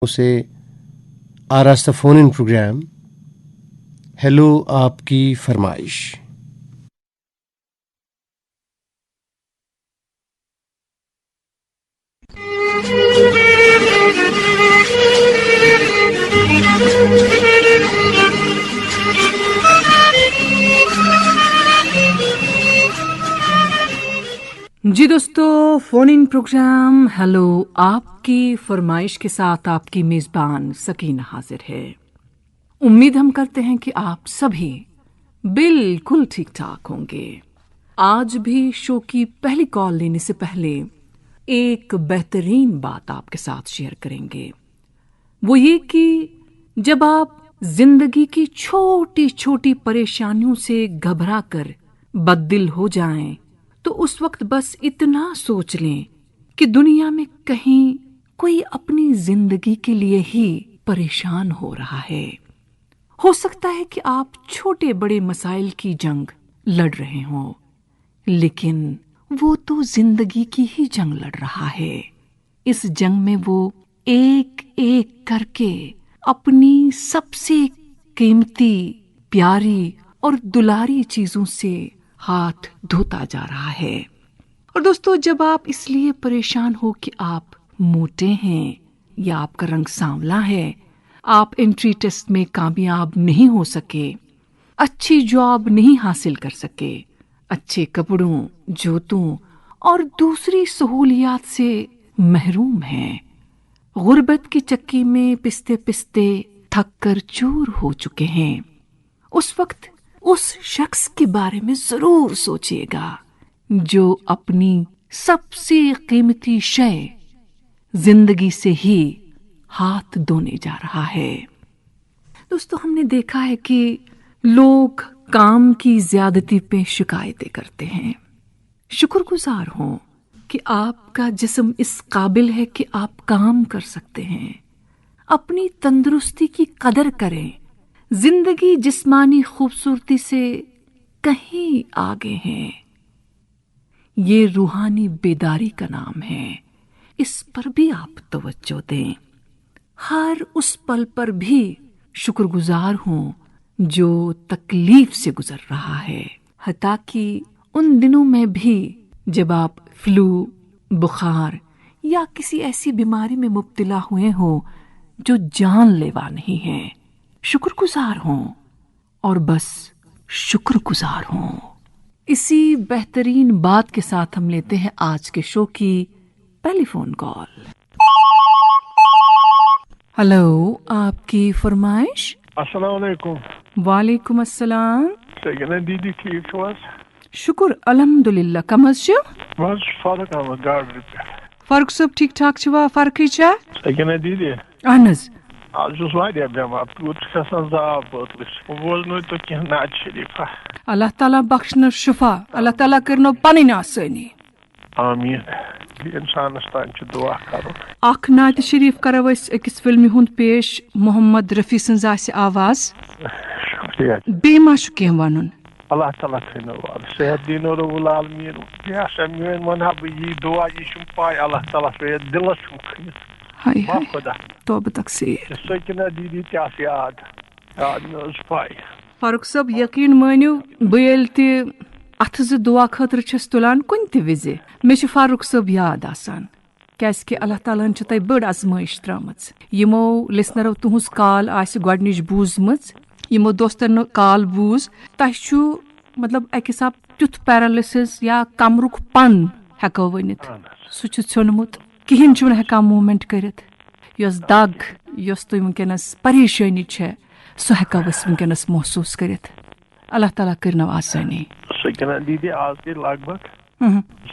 سے آراستہ فون ان programme hello آپ کی فرمائش۔ جی دوستو، فون ان پروگرام ہیلو آپ کی فرمائش کے ساتھ آپ کی میزبان سکینہ حاضر ہے۔ امید ہم کرتے ہیں کہ آپ سبھی بالکل ٹھیک ٹھاک ہوں گے۔ آج بھی شو کی پہلی کال لینے سے پہلے ایک بہترین بات آپ کے ساتھ شیئر کریں گے، وہ یہ کہ جب آپ زندگی کی چھوٹی چھوٹی پریشانیوں سے گھبرا کر بددل ہو جائیں تو اس وقت بس اتنا سوچ لیں کہ دنیا میں کہیں کوئی اپنی زندگی کے لیے ہی پریشان ہو رہا ہے۔ ہو سکتا ہے کہ آپ چھوٹے بڑے مسائل کی جنگ لڑ رہے ہوں، لیکن وہ تو زندگی کی ہی جنگ لڑ رہا ہے۔ اس جنگ میں وہ ایک ایک کر کے اپنی سب سے قیمتی، پیاری اور دلاری چیزوں سے ہاتھ دھوتا جا رہا ہے۔ اور دوستو، جب آپ اس لیے پریشان ہو کہ آپ موٹے ہیں یا آپ کا رنگ سانولا ہے، آپ انٹری ٹیسٹ میں کامیاب نہیں ہو سکے، اچھی جاب نہیں حاصل کر سکے، اچھے کپڑوں، جوتوں اور دوسری سہولیات سے محروم ہیں، غربت کی چکی میں پستے پستے تھک کر چور ہو چکے ہیں، اس وقت اس شخص کے بارے میں ضرور سوچیے گا جو اپنی سب سے قیمتی شے زندگی سے ہی ہاتھ دھونے جا رہا ہے۔ دوستو، ہم نے دیکھا ہے کہ لوگ کام کی زیادتی پہ شکایتیں کرتے ہیں۔ شکر گزار ہوں کہ آپ کا جسم اس قابل ہے کہ آپ کام کر سکتے ہیں۔ اپنی تندرستی کی قدر کریں۔ زندگی جسمانی خوبصورتی سے کہیں آگے ہے۔ یہ روحانی بیداری کا نام ہے، اس پر بھی آپ توجہ دیں۔ ہر اس پل پر بھی شکر گزار ہوں جو تکلیف سے گزر رہا ہے، حتیٰ کہ ان دنوں میں بھی جب آپ فلو، بخار یا کسی ایسی بیماری میں مبتلا ہوئے ہوں جو جان لیوا نہیں ہے۔ شکر گزار ہوں اور بس شکر گزار ہوں۔ اسی بہترین بات کے ساتھ ہم لیتے ہیں آج کے شو کی پہلی فون کال۔ ہلو، آپ کی فرمائش۔ السلام علیکم۔ وعلیکم السلام۔ سکینہ دیدی ٹھیک چھو حظ؟ شکر الحمدللہ، کم حظ چھو؟ بس فرق آمد گاڑی پہ۔ فرق صٲب ٹھیک ٹھاک چھوا؟ فرقٕے چھا؟ سکینہ دیدی اہن حظ۔ آز چھُس واریاہ بیمار، پوٗرٕ چھُ کھسان زاو بٲتلٕچ۔ بوزنٲیتو کینٛہہ نعت شریٖفا۔ اللہ تعالیٰ بخشنو شفا، اللہ تعالیٰ کرنو پنٕنۍ آسٲنی۔ آمیٖن۔ اِنسانس تانۍ چھُ دعا کرُن۔ اکھ نعتِ شریٖف کرو أسۍ أکِس فلمہِ ہُنٛد پیش، محمد رفیع سٕنٛز آسہِ آواز۔ شُکریہ۔ بیٚیہِ ما چھُ کینٛہہ وَنُن؟ اللہ تعالیٰ تھٲینو وارٕ صحت دیٖنو رۄب العالمیٖن۔ یہِ ہسا میٲنۍ وَنہٕ ہا بہٕ یی دعا، یہِ چھُم پاے اللہ تعالیٰ تھٲیِتھ دِلس چھُم کھٔنِتھ۔ ہاے واہ خۄدا۔ توبہ تقصیر۔ سکینہ دیدی تہِ آسہٕ یاد مےٚ ٲس پاے۔ فاروق صٲب، یقیٖن مٲنِو، بہٕ ییٚلہِ تہِ اَتھٕ زٕ دعا خٲطرٕ چھَس تُلان کُنہِ تہِ وِزِ، مےٚ چھُ فاروق صٲب یاد آسان، کیٛازِکہِ اللہ تعالیٰ ہن چھِ تۄہہِ بٔڑ آزمٲیش ترٛٲمٕژ۔ یِمو لِسنرو تُہٕنٛز کال آسہِ گۄڈنِچ بوٗزمٕژ، یِمو دوستن نہٕ کال بوٗز، تۄہہِ چھُ مطلب اَکہِ حساب تیُتھ پیرالسِس یا کمرُک پن ہٮ۪کو ؤنِتھ، سُہ چھُ ژھیوٚنمُت، کِہیٖنۍ چھُنہٕ ہٮ۪کان موٗمٮ۪نٹ کٔرِتھ۔ یۄس دگ، یۄس تۄہہِ وٕنکٮ۪نس پریشٲنی چھےٚ، سۄ ہٮ۪کو أسۍ وٕنکٮ۪نس محسوٗس کٔرِتھ۔ اللہ تعالیٰ کٔرنو آسٲنی۔ سکینہ دیدی آز گٔے لگ بگ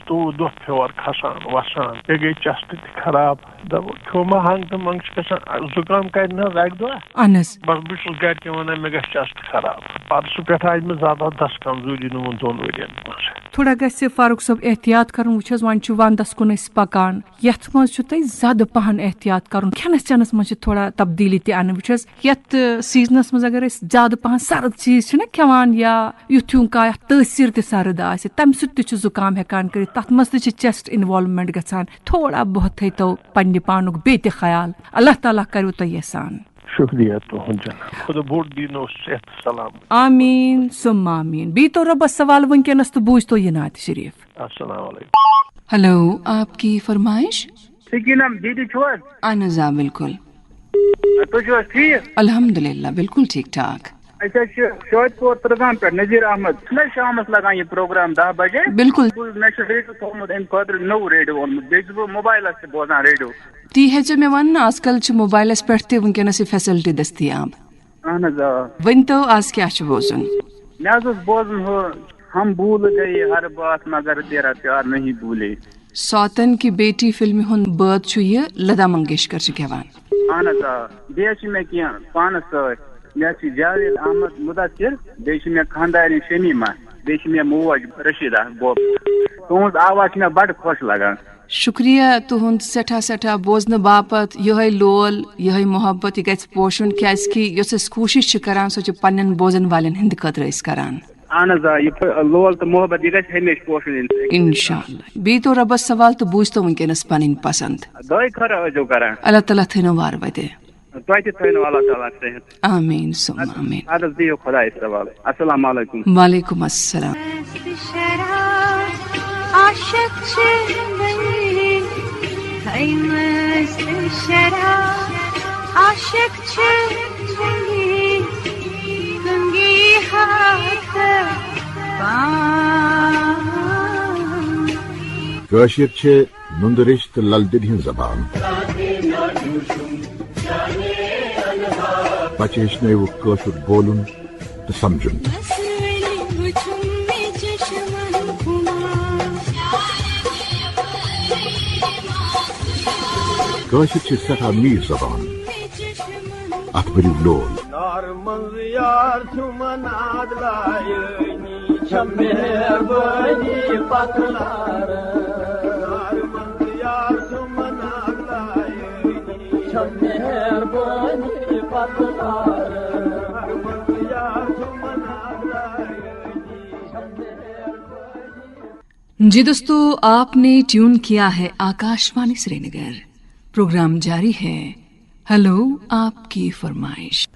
2 دۄہ فِور کھسان وسان، بیٚیہِ گٔے چسٹ تہِ خراب، دپو کھیوٚوما ہنگ تہٕ منگ چھُ گژھان، زُکام کرِ نہٕ حظ اکہِ دۄہ؟ اہن حظ۔ بس بہٕ چھُس گرِ تہِ ونان مےٚ گژھِ چسٹ خراب، پتہٕ چھُ پٮ۪ٹھٕ آیہِ مےٚ زبردست کمزوری نہٕ 2 ؤرین منٛز۔ تھوڑا گژھِ فاروق صٲب احتیاط کرُن وٕچھ حظ وۄنۍ چھُ وندس کُن أسۍ پکان یتھ منٛز چھُ تۄہہِ زیادٕ پہن احتیاط کرُن کھٮ۪نس چٮ۪نس منٛز چھِ تھوڑا تبدیٖلی تہِ انٕنۍ وٕچھ حظ یتھ سیزنس منٛز اگر أسۍ زیادٕ پہن سرد چیٖز چھِنہ کھٮ۪وان یا یُتھ ہیوٗ کانٛہہ یتھ تٲثیٖر تہِ سرد آسہِ تمہِ سۭتۍ تہِ چھُ زُکام ہٮ۪کان کٔرِتھ تتھ منٛز تہِ چھِ چیسٹ انوالومنٹ گژھان تھوڑا بہت تھٲیتو پننہِ پانُک بیٚیہِ تہِ خیال اللہ تعالیٰ کروٕ تۄہہِ احسان شکریہ تُہُنٛد جناب خدا بوٚڑ دیٖنو صحت سلام آمیٖن ثم آمیٖن بیٚیہِ تو رۄبس سوال وٕنکیٚنس تہٕ بوٗزتو یہِ نعتِ شریٖف السلام علیکم ہیلو آپ کی فرمائش سکینہ دیدی چھو حظ اہن حظ آ بالکل تُہۍ چھِو حظ ٹھیٖک الحمد للہ بالکل ٹھیٖک ٹھاک أسۍ حظ چھِ شٲدۍ پور ترگام پٮ۪ٹھ نذیٖر احمد چھُنہ شامس لگان یہِ پروگرام 10 بجے بالکل مےٚ چھُ ریڈیو تھوٚومُت امہِ خٲطرٕ نوٚو ریڈیو اوٚنمُت بیٚیہِ چھُس بہٕ موبایلس تہِ بوزان ریڈیو تی ہیٚژیو مےٚ ونُن آز کل چھِ موبایلس پٮ۪ٹھ تہِ وٕنکیٚنس یہِ فیسلٹی دٔستیاب اہن حظ آ ؤنۍتو آز کیٛاہ چھُ بوزُن مےٚ حظ اوس بوزُن ہُہ ہم بھول گئے ہر بات مگر تیرا پیار نہیں بھولے سوتن کی بیٹی فلمہِ ہُنٛد بٲتھ چھُ یہِ لتا منگیشکر چھِ گٮ۪وان اہن حظ آ بیٚیہِ حظ چھِ مےٚ کینٛہہ پانس سۭتۍ مےٚ حظ چھِ جاوید احمد مدثر بیٚیہِ چھِ مےٚ خاندارنہِ شمیٖمہ بیٚیہِ چھِ مےٚ موج رشیدہ بوب تُہنٛز آواز چھِ مےٚ بڑٕ خۄش لگان شُکریہ تُہُنٛد سٮ۪ٹھاہ سٮ۪ٹھاہ بوزنہٕ باپتھ یِہوٚے لول یِہوٚے محبت یہِ گژھِ پوشُن کیٛازِکہِ یۄس أسۍ کوٗشِش چھِ کران سۄ چھِ پننٮ۪ن بوزن والٮ۪ن ہٕنٛدِ خٲطرٕ أسۍ کران اہن حظ آ یہِ لول تہٕ محبت یہِ گژھِ ہمیشہِ پوشُن انشاء اللہ بیٚیہِ تو رۄبس سوال تہٕ بوٗزتو وٕنکیٚنس پنٕنۍ پسنٛد دۄیہِ خٲرا ٲسۍزیو کران اللہ تعالیٰ تھٲینو وارٕ وتہِ تۄہہِ تہِ تھٲینو اللہ تعالیٰ صحت آمیٖن ثم آمیٖن اَدٕ حظ بِہِو خۄدایَس حوالہٕ السلام علیکم وعلیکم السلام کٲشِر چھِ نُندرِش تہٕ للدٕرِ ہٕنٛز زبان بچہِ ہیٚچھنٲیوُکھ کٲشُر بولُن تہٕ سمجُن کٲشِر چھِ سٮ۪ٹھاہ میٖٹھ زبان اتھ بٔرِو لول جی دوستو آپ نے ٹیون کیا ہے آکاشوانی سری نگر پروگرام جاری ہے ہلو آپ کی فرمائش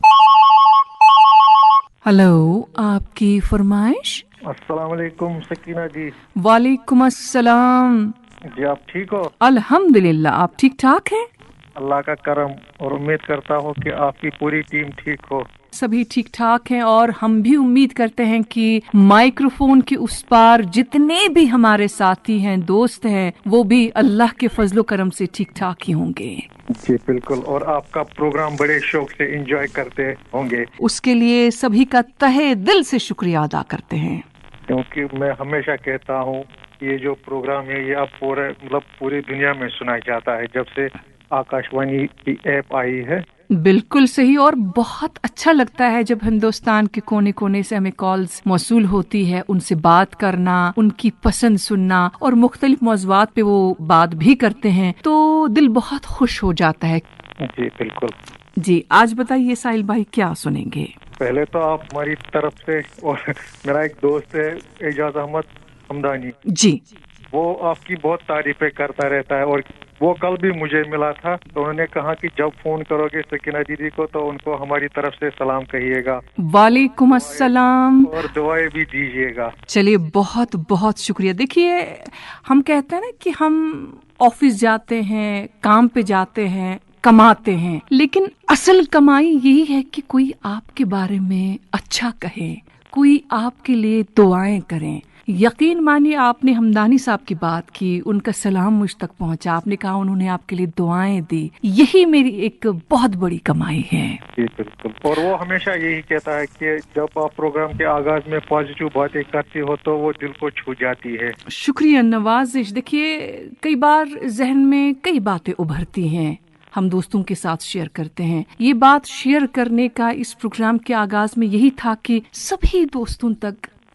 ہلو آپ کی فرمائش السلام علیکم سکینہ جی وعلیکم السلام جی آپ ٹھیک ہو الحمد للہ آپ ٹھیک ٹھاک ہیں اللہ کا کرم اور امید کرتا ہوں کہ آپ کی پوری ٹیم ٹھیک ہو سبھی ٹھیک ٹھاک ہیں اور ہم بھی امید کرتے ہیں کہ مائکروفون کے اس پار جتنے بھی ہمارے ساتھی ہیں دوست ہیں وہ بھی اللہ کے فضل و کرم سے ٹھیک ٹھاک ہی ہوں گے جی بالکل اور آپ کا پروگرام بڑے شوق سے انجوائے کرتے ہوں گے اس کے لیے سبھی کا تہہ دل سے شکریہ ادا کرتے ہیں کیونکہ میں ہمیشہ کہتا ہوں یہ جو پروگرام ہے یہ اب پوری دنیا میں سنا جاتا ہے جب سے آکاشوانی کی ایپ آئی ہے بالکل صحیح اور بہت اچھا لگتا ہے جب ہندوستان کے کونے کونے سے ہمیں کالز موصول ہوتی ہے ان سے بات کرنا ان کی پسند سننا اور مختلف موضوعات پہ وہ بات بھی کرتے ہیں تو دل بہت خوش ہو جاتا ہے جی بالکل جی آج بتائیے ساحل بھائی کیا سنیں گے پہلے تو آپ ہماری طرف سے اور میرا ایک دوست ہے اعجاز احمد حمدانی جی وہ آپ کی بہت تعریفیں کرتا رہتا ہے اور وہ کل بھی مجھے ملا تھا تو انہوں نے کہا کہ جب فون کرو گے سکینہ دیدی کو تو ان کو ہماری طرف سے سلام کہیے گا وعلیکم السلام اور دعائیں بھی دیجیے گا چلیے بہت بہت شکریہ دیکھیے ہم کہتے ہیں نا کہ ہم آفس جاتے ہیں کام پہ جاتے ہیں کماتے ہیں لیکن اصل کمائی یہی ہے کہ کوئی آپ کے بارے میں اچھا کہے کوئی آپ کے لیے دعائیں کریں یقین مانیے آپ نے حمدانی صاحب کی بات کی ان کا سلام مجھ تک پہنچا آپ نے کہا انہوں نے آپ کے لیے دعائیں دی یہی میری ایک بہت بڑی کمائی ہے جی بالکل اور وہ ہمیشہ یہی کہتا ہے کہ جب آپ پروگرام کے آغاز میں پازیٹیو باتیں کرتی ہو تو وہ دل کو چھو جاتی ہے شکریہ نوازش دیکھیے کئی بار ذہن میں کئی باتیں ابھرتی ہیں ہم دوستوں کے ساتھ شیئر کرتے ہیں یہ بات شیئر کرنے کا اس پروگرام کے آغاز میں یہی تھا کہ سبھی دوستوں تک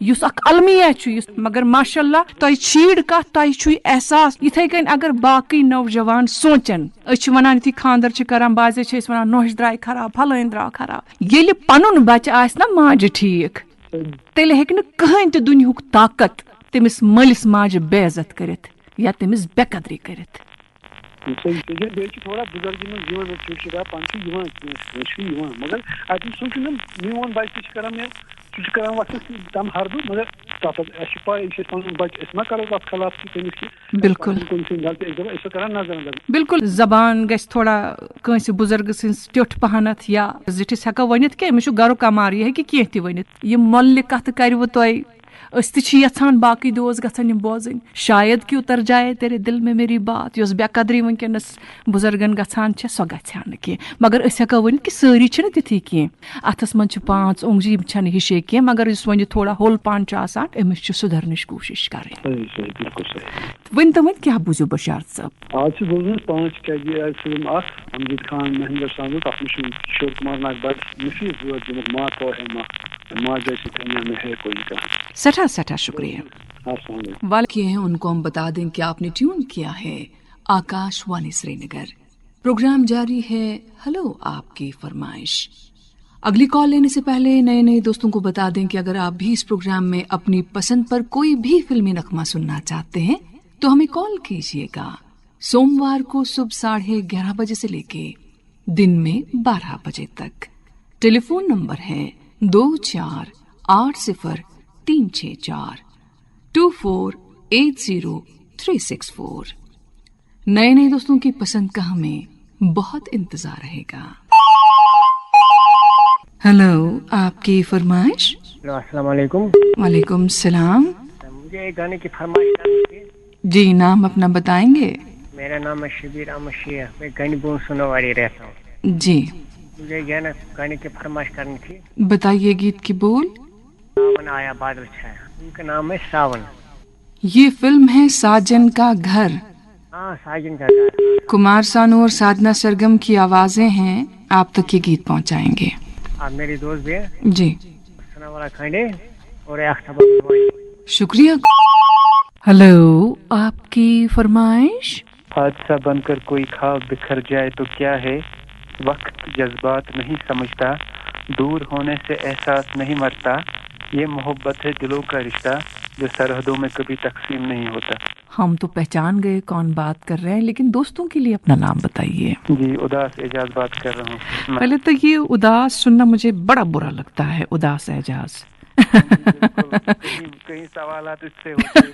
یس اخ المیہ چھ مگر ماشاءاللہ تہ چھیڑ کت تہ چھ احساس یتھے کن اگر باقی نوجوان سوچن اس ونان یتھی خاندر چھ کران بازے چھ اس ونان نوش درائے خراب پھلٲنۍ درٛاو خراب ییٚلہِ پنُن بچہ آسہِ نا ماجہِ ٹھیک تیٚلہِ ہیٚکہِ نہٕ کٕہٕنۍ تہِ دُنیہُک طاقت تٔمِس مٲلِس ماجہِ بے عزت کٔرِتھ یا تٔمِس بے قدری کٔرِتھ. بیٚیہِ چھِ تھوڑا بُزرگی منٛز یِوان چِڑچِڑا پن چھُ یِوان کٲنٛسہِ چھُ یِوان مگر اتہِ سونٛچُن میون بچہِ تہِ چھُ کران مےٚ سُہ چھُ کران وقتس تم ہردٕ مگر تتھ اَسہِ چھِ پاے یہِ چھِ پنُن بچہِ أسۍ ما کرو تتھ خلاف کہِ تٔمِس کہِ بالکل غلطی أسۍ چھِ کران نظر انداز. بالکل زبان گژھِ تھوڑا کٲنٛسہِ بُزرگہٕ سٕنٛز ٹیوٚٹھ پہنتھ یا زِٹھِس ہٮ۪کو ؤنِتھ کہِ أمِس چھُ گرُک کمار یہِ ہیٚکہِ کینٛہہ تہِ ؤنِتھ یِم مۄلہِ کتھٕ کرِوٕ تۄہہِ أسۍ تہِ چھِ یژھان باقٕے دوس گژھن یِم بوزٕنۍ شاید کہ اتر جائے تیرے دل میں میری بات یۄس بے قدری ونکیٚنس بُزرگن گژھان چھِ سۄ گژھِ ہا نہٕ کینٛہہ مگر أسۍ ہٮ۪کو ؤنِتھ کہِ سٲری چھِنہٕ تِتھی کینٛہہ اتھس منٛز چھِ 5 اونٛگجہِ یِم چھنہٕ ہِشے کینٛہہ مگر یُس وۄنۍ تھوڑا ہول پان چھُ آسان أمِس چھِ سُدھرنٕچ کوٗشِش کرٕنۍ. ؤنۍتو وۄنۍ کیٛاہ بوٗزِو بشارت صٲب؟ آز چھِ بوزمُت 5 کیٛازِ آز فِلم اکھ امجد خان مہنگر سانٛگ تتھ منٛز چھُ کِشور کُمار ناگ بڑٕ مُفیٖد وٲرڈ دیُتمُت ماں تو ہے ماں ماں جیسی دنیا میں ہے کوئی کہاں. سٹھا شکریہ. ہیں ان کو ہم بتا دیں کہ آپ نے ٹیون کیا ہے آکاش وانی سری نگر. پروگرام جاری ہے ہلو آپ کی فرمائش. اگلی کال لینے سے پہلے نئے دوستوں کو بتا دیں کہ اگر آپ بھی اس پروگرام میں اپنی پسند پر کوئی بھی فلمی نغمہ سننا چاہتے ہیں تو ہمیں کال کیجیے گا سوموار کو صبح 11:30 بجے سے لے کے دن میں 12 بجے تک. ٹیلی فون نمبر ہے 2480364364 24803664. نئے دوستوں کی پسند کا ہمیں بہت انتظار رہے گا. ہلو آپ کی فرمائش. السلام علیکم. وعلیکم السلام. مجھے ایک گانے کی فرمائش کرنی تھی. جی نام اپنا بتائیں گے؟ میرا نام ہے شبیر احمد شیخ. میں گنی بون سنواری رہتا ہوں. جی مجھے گانے کی فرمائش کرنی تھی. بتائیے گیت کی بول. ساون آیا بادل چھایا. ان کا نام ہے ساون. یہ فلم ہے ساجن کا گھر. ہاں ساجن کا گھر. کمار سانو اور سادھنا سرگم کی آوازیں ہیں. آپ تک یہ گیت پہنچائیں گے. آپ میری دوست بھی ہیں. جی سنا والا کھانڈے اور اختبار. شکریہ. ہلو آپ کی فرمائش. حادثہ بن کر کوئی خواب بکھر جائے تو کیا ہے، وقت جذبات نہیں سمجھتا، دور ہونے سے احساس نہیں مرتا، یہ محبت ہے دلوں کا رشتہ جو سرحدوں میں کبھی تقسیم نہیں ہوتا. ہم تو پہچان گئے کون بات کر رہے ہیں لیکن دوستوں کے لیے اپنا نام بتائیے. جی اداس اعجاز بات کر رہا ہوں. پہلے تو یہ اداس سننا مجھے بڑا برا لگتا ہے. اداس اعجاز کئی سوالات اس سے ہوتے ہیں.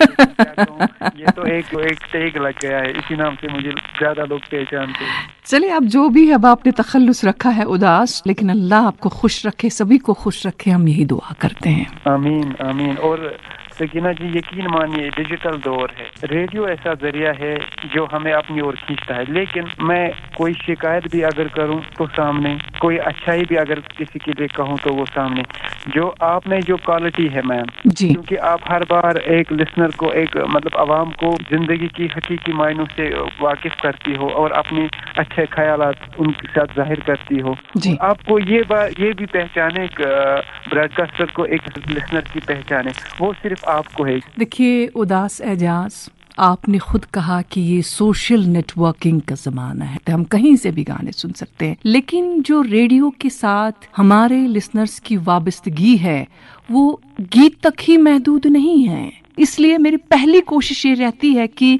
یہ تو ایک ٹیگ لگ گیا ہے، اسی نام سے مجھے زیادہ لوگ پہچانتے ہیں. چلے اب جو بھی اب آپ نے تخلص رکھا ہے اداس، لیکن اللہ آپ کو خوش رکھے، سبھی کو خوش رکھے، ہم یہی دعا کرتے ہیں. آمین آمین. اور سکینہ جی یقین مانیے ڈیجیٹل دور ہے، ریڈیو ایسا ذریعہ ہے جو ہمیں اپنی اور کھینچتا ہے. لیکن میں کوئی شکایت بھی اگر کروں تو سامنے، کوئی اچھائی بھی اگر کسی کے لیے کہوں تو وہ سامنے. جو آپ میں جو کوالٹی ہے میم جی، کیونکہ آپ ہر بار ایک لسنر کو، ایک مطلب عوام کو زندگی کی حقیقی معنوں سے واقف کرتی ہو اور اپنے اچھے خیالات ان کے ساتھ ظاہر کرتی ہو جی. آپ کو یہ بھی پہچانے براڈ کاسٹر کو ایک لسنر کی پہچانے، وہ صرف آپ کو ہے. دیکھیے اداس اعجاز، آپ نے خود کہا کہ یہ سوشل نیٹ ورکنگ کا زمانہ ہے، ہم کہیں سے بھی گانے سن سکتے ہیں، لیکن جو ریڈیو کے ساتھ ہمارے لسنرز کی وابستگی ہے وہ گیت تک ہی محدود نہیں ہے. اس لیے میری پہلی کوشش یہ رہتی ہے کہ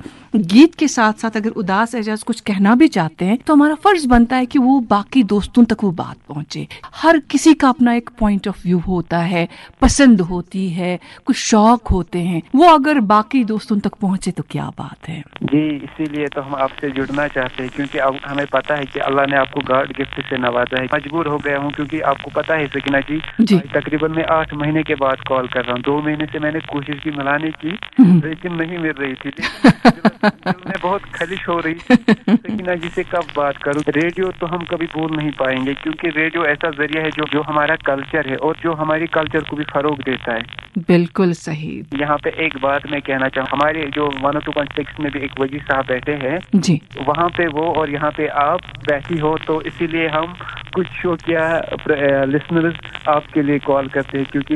گیت کے ساتھ ساتھ اگر اداس اعجاز کچھ کہنا بھی چاہتے ہیں تو ہمارا فرض بنتا ہے کہ وہ باقی دوستوں تک وہ بات پہنچے. ہر کسی کا اپنا ایک پوائنٹ آف ویو ہوتا ہے، پسند ہوتی ہے، کچھ شوق ہوتے ہیں، وہ اگر باقی دوستوں تک پہنچے تو کیا بات ہے. جی اسی لیے تو ہم آپ سے جڑنا چاہتے ہیں، کیونکہ اب ہمیں پتہ ہے کہ اللہ نے آپ کو گاڈ گفٹ سے نوازا ہے. مجبور ہو گیا ہوں کیونکہ آپ کو پتہ ہے سکینہ جی تقریباً میں 8 مہینے کے بعد کال کر رہا ہوں. 2 مہینے سے میں نے کوشش کی ملانے کی لیکن نہیں مل رہی تھی. میں بہت خلش ہو رہی تھی سکینہ جی سے کب بات کروں. ریڈیو تو ہم کبھی بھول نہیں پائیں گے کیونکہ ریڈیو ایسا ذریعہ ہے جو ہمارا کلچر ہے اور جو ہماری کلچر کو بھی فروغ دیتا ہے. بالکل صحیح. یہاں پہ ایک بات میں کہنا چاہوں، ہمارے جو 102.6 میں بھی ایک وجی صاحب بیٹھے ہیں جی، وہاں پہ وہ اور یہاں پہ آپ بیٹھی ہو، تو اسی لیے ہم کچھ شوقیہ لسنرز آپ کے لیے کال کرتے ہیں کیونکہ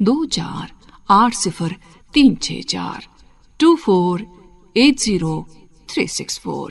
24803642480364।